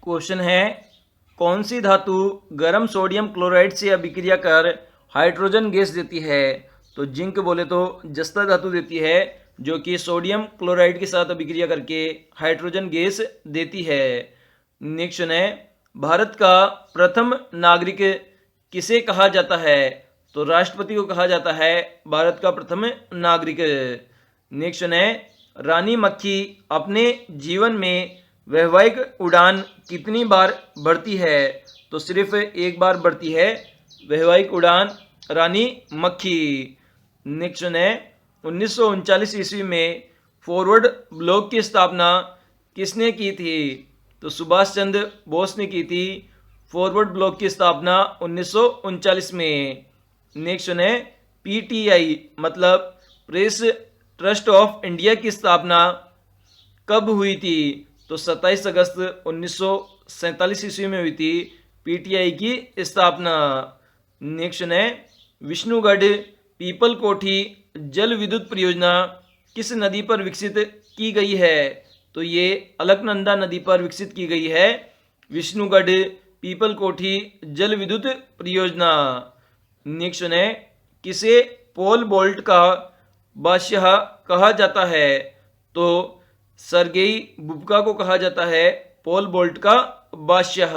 Question है, कौन सी धातु गर्म सोडियम क्लोराइड से अभिक्रिया कर हाइड्रोजन गैस देती है? तो जिंक बोले तो जस्ता धातु देती है, जो कि सोडियम क्लोराइड के साथ अभिक्रिया करके हाइड्रोजन गैस देती है। नेक्स्ट है, भारत का प्रथम नागरिक किसे कहा जाता है? तो राष्ट्रपति को कहा जाता है भारत का प्रथम नागरिक। नेक्स्ट है, रानी मक्खी अपने जीवन में वैवाहिक उड़ान कितनी बार बढ़ती है? तो सिर्फ एक बार बढ़ती है वैवाहिक उड़ान रानी मक्खी। नेक्स्ट है, 1939 ईस्वी में फॉरवर्ड ब्लॉक की स्थापना किसने की थी? तो सुभाष चंद्र बोस ने की थी फॉरवर्ड ब्लॉक की स्थापना 1939 में। नेक्स्ट है, पीटीआई मतलब प्रेस ट्रस्ट ऑफ इंडिया की स्थापना कब हुई थी? तो 27 अगस्त 1947 ईस्वी में हुई थी पीटीआई की स्थापना। नेक्स्ट है, विष्णुगढ़ पीपल कोठी जल विद्युत परियोजना किस नदी पर विकसित की गई है? तो ये अलकनंदा नदी पर विकसित की गई है विष्णुगढ़ पीपल कोठी जल विद्युत परियोजना। नेक्स्ट है, किसे पोल बोल्ट का बादशाह कहा जाता है? तो सर्गेई बुबका को कहा जाता है पोल बोल्ट का बादशाह।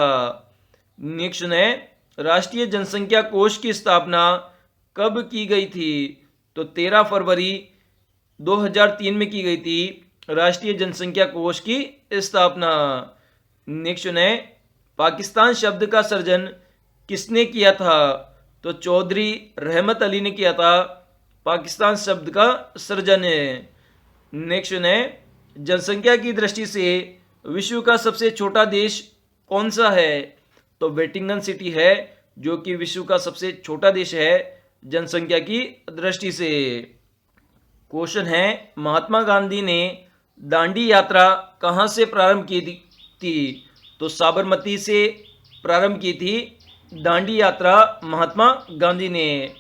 नेक्स्ट है, राष्ट्रीय जनसंख्या कोष की स्थापना कब की गई थी? तो 13 फरवरी 2003 में की गई थी राष्ट्रीय जनसंख्या कोष की स्थापना। नेक्स्ट है, पाकिस्तान शब्द का सृजन किसने किया था? तो चौधरी रहमत अली ने किया था पाकिस्तान शब्द का सृजन। नेक्स्ट है, जनसंख्या की दृष्टि से विश्व का सबसे छोटा देश कौन सा है? तो वेटिंगन सिटी है, जो कि विश्व का सबसे छोटा देश है जनसंख्या की दृष्टि से। क्वेश्चन है, महात्मा गांधी ने दांडी यात्रा कहाँ से प्रारंभ की थी? तो साबरमती से प्रारंभ की थी दांडी यात्रा महात्मा गांधी ने।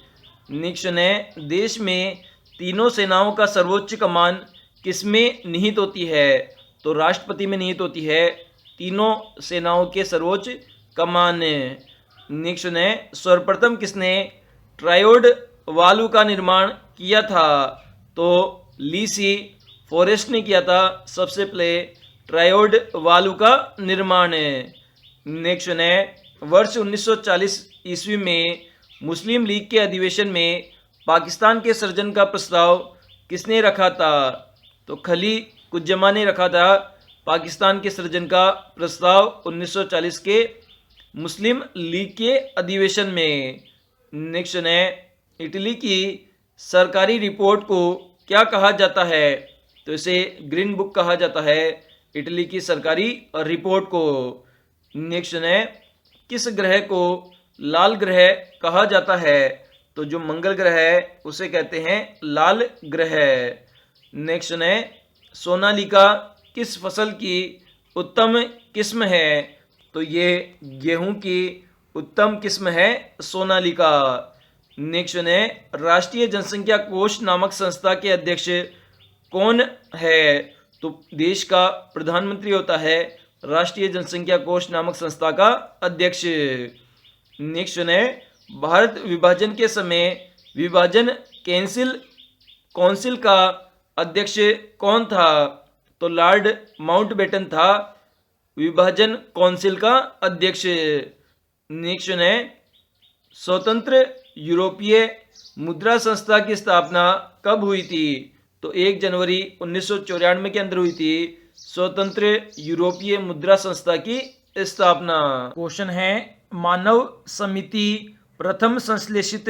नेक्स्ट है, देश में तीनों सेनाओं का सर्वोच्च कमान किसमें निहित होती है? तो राष्ट्रपति में निहित होती है तीनों सेनाओं के सर्वोच्च कमान। नेक्स्ट है, सर्वप्रथम किसने ट्रायोड वालू का निर्माण किया था? तो ली सी फॉरेस्ट ने किया था सबसे पहले ट्रायोड वालू का निर्माण। नेक्स्ट है, वर्ष 1940 ईस्वी में मुस्लिम लीग के अधिवेशन में पाकिस्तान के सृजन का प्रस्ताव किसने रखा था? तो खली कुज्जमा ने रखा था पाकिस्तान के सृजन का प्रस्ताव 1940 के मुस्लिम लीग के अधिवेशन में। नेक्स्ट है, इटली की सरकारी रिपोर्ट को क्या कहा जाता है? तो इसे ग्रीन बुक कहा जाता है इटली की सरकारी रिपोर्ट को। नेक्स्ट है, किस ग्रह को लाल ग्रह कहा जाता है? तो जो मंगल ग्रह है उसे कहते हैं लाल ग्रह। नेक्स्ट है, सोनालिका किस फसल की उत्तम किस्म है? तो ये गेहूं की उत्तम किस्म है सोनालिका। नेक्स्ट है, राष्ट्रीय जनसंख्या कोष नामक संस्था के अध्यक्ष कौन है? तो देश का प्रधानमंत्री होता है राष्ट्रीय जनसंख्या कोष नामक संस्था का अध्यक्ष। नेक्स्ट है, भारत विभाजन के समय विभाजन काउंसिल का अध्यक्ष कौन था? तो लॉर्ड माउंटबेटन था विभाजन काउंसिल का अध्यक्ष। नेक्स्ट है, स्वतंत्र यूरोपीय मुद्रा संस्था की स्थापना कब हुई थी? तो 1 जनवरी 1994 के अंदर हुई थी स्वतंत्र यूरोपीय मुद्रा संस्था की स्थापना। क्वेश्चन है, मानव समिति प्रथम संश्लेषित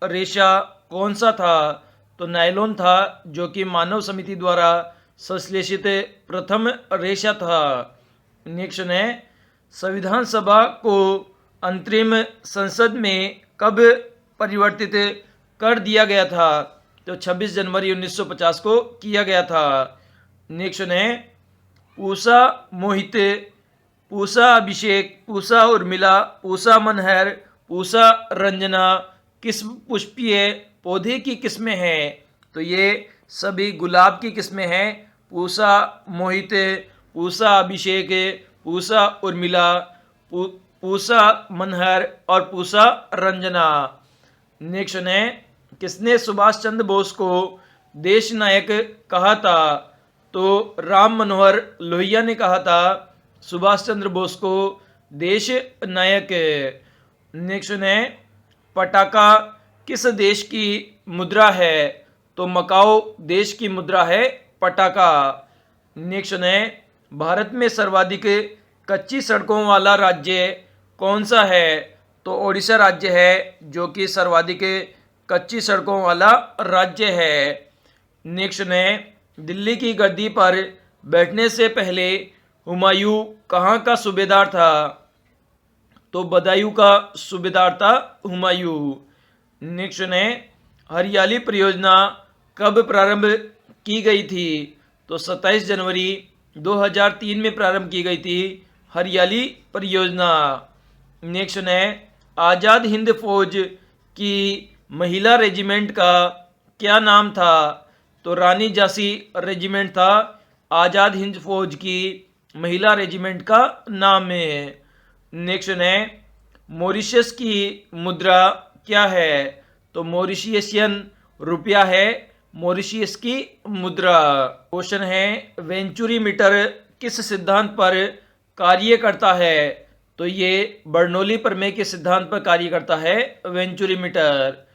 रेशा कौन सा था? तो नायलॉन था, जो कि मानव समिति द्वारा संश्लेषित प्रथम रेशा था। नेक्स्ट है, संविधान सभा को अंतरिम संसद में कब परिवर्तित कर दिया गया था? तो 26 जनवरी 1950 को किया गया था। नेक्स्ट है, पूषा मोहित, पूषा अभिषेक, पूषा उर्मिला, पूषा मनहर, पूषा रंजना किस पुष्पीय पौधे की किस्में हैं? तो ये सभी गुलाब की किस्में हैं। पूषा मोहित, पूषा अभिषेक, पूसा उर्मिला, पूसा मनहर और पूसा रंजना। नेक्स्ट है, किसने सुभाष चंद्र बोस को देश नायक कहा था? तो राम मनोहर लोहिया ने कहा था सुभाष चंद्र बोस को देश नायक। नेक्स्ट है, पटाका किस देश की मुद्रा है? तो मकाओ देश की मुद्रा है पटाका। नेक्स्ट है, भारत में सर्वाधिक कच्ची सड़कों वाला राज्य कौन सा है? तो ओडिशा राज्य है जो कि सर्वाधिक कच्ची सड़कों वाला राज्य है। नेक्स्ट है, दिल्ली की गद्दी पर बैठने से पहले हुमायूं कहाँ का सूबेदार था? तो बदायूं का सूबेदार था हुमायूं। नेक्स्ट है, हरियाली परियोजना कब प्रारंभ की गई थी? तो 27 जनवरी 2003 में प्रारंभ की गई थी हरियाली परियोजना। नेक्स्ट है, आज़ाद हिंद फौज की महिला रेजिमेंट का क्या नाम था? तो रानी झांसी रेजिमेंट था आज़ाद हिंद फौज की महिला रेजिमेंट का नाम है। नेक्स्ट है, मॉरिशस की मुद्रा क्या है? तो मॉरिशियन रुपया है मॉरिशियस की मुद्रा। क्वेश्चन है, वेंचुरी मीटर किस सिद्धांत पर कार्य करता है? तो ये बर्नौली प्रमेय के सिद्धांत पर कार्य करता है वेंचुरी मीटर।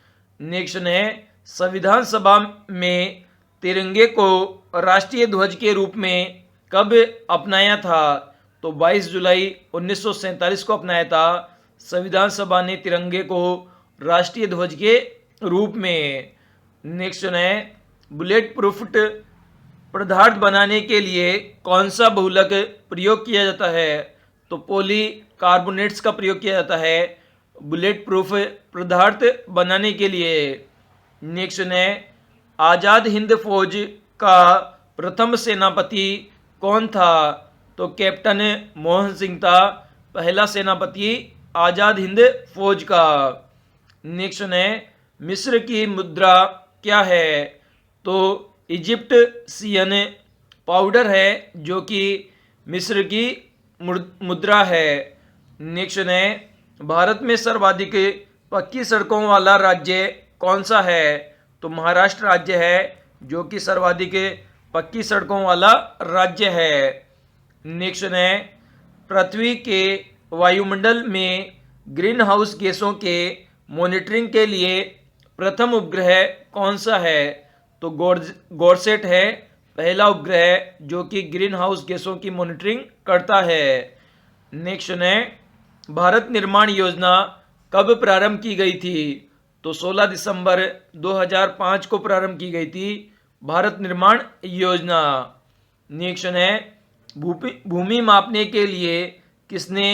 नेक्स्ट है, संविधान सभा में तिरंगे को राष्ट्रीय ध्वज के रूप में कब अपनाया था? तो 22 जुलाई 1947 को अपनाया था संविधान सभा ने तिरंगे को राष्ट्रीय ध्वज के रूप में। नेक्स्ट है, बुलेट प्रूफ पदार्थ बनाने के लिए कौन सा बहुलक प्रयोग किया जाता है? तो पॉलीकार्बोनेट्स का प्रयोग किया जाता है बुलेट प्रूफ पदार्थ बनाने के लिए। नेक्स्ट है, आज़ाद हिंद फौज का प्रथम सेनापति कौन था? तो कैप्टन मोहन सिंह था पहला सेनापति आज़ाद हिंद फौज का। नेक्स्ट है, मिस्र की मुद्रा क्या है? तो इजिप्शियन पाउडर है जो कि मिस्र की मुद्रा है। नेक्स्ट है, भारत में सर्वाधिक पक्की सड़कों वाला राज्य कौन सा है? तो महाराष्ट्र राज्य है जो कि सर्वाधिक पक्की सड़कों वाला राज्य है। नेक्स्ट है, पृथ्वी के वायुमंडल में ग्रीन हाउस गैसों के मॉनिटरिंग के लिए प्रथम उपग्रह कौन सा है? तो गॉरसेट है पहला उपग्रह जो कि ग्रीन हाउस गैसों की मॉनिटरिंग करता है। नेक्स्ट है, भारत निर्माण योजना कब प्रारंभ की गई थी? तो 16 दिसंबर 2005 को प्रारंभ की गई थी भारत निर्माण योजना। नेक्स्ट है, भूमि मापने के लिए किसने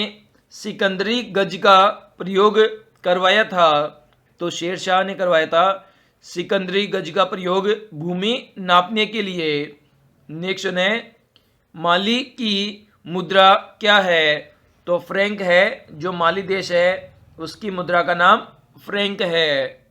सिकंदरी गज का प्रयोग करवाया था? तो शेरशाह ने करवाया था सिकंदरी गज का प्रयोग भूमि नापने के लिए। नेक्स्ट है, माली की मुद्रा क्या है? तो फ्रैंक है जो माली देश है उसकी मुद्रा का नाम फ्रैंक है।